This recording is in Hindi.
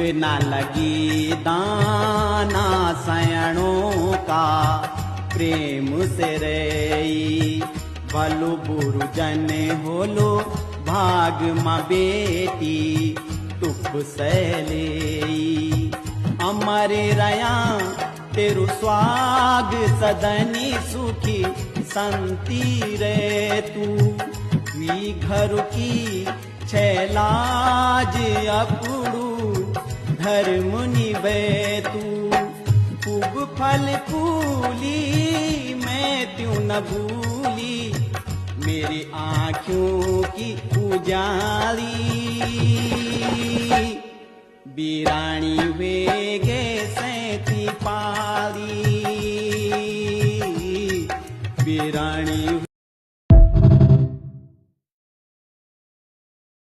न लगी दाना सयणों का प्रेम से रेई भलु बुरु जन होलो भाग मा बेटी तुप सैलेई अमर रया तेरु स्वाग सदनी सुखी संती रे तू वी घर की छैलाज अपुड़ू धर्म निभे तू खूब फल फूली मैं त्यों न भूली मेरी आँखों की उजाली वीरानी वे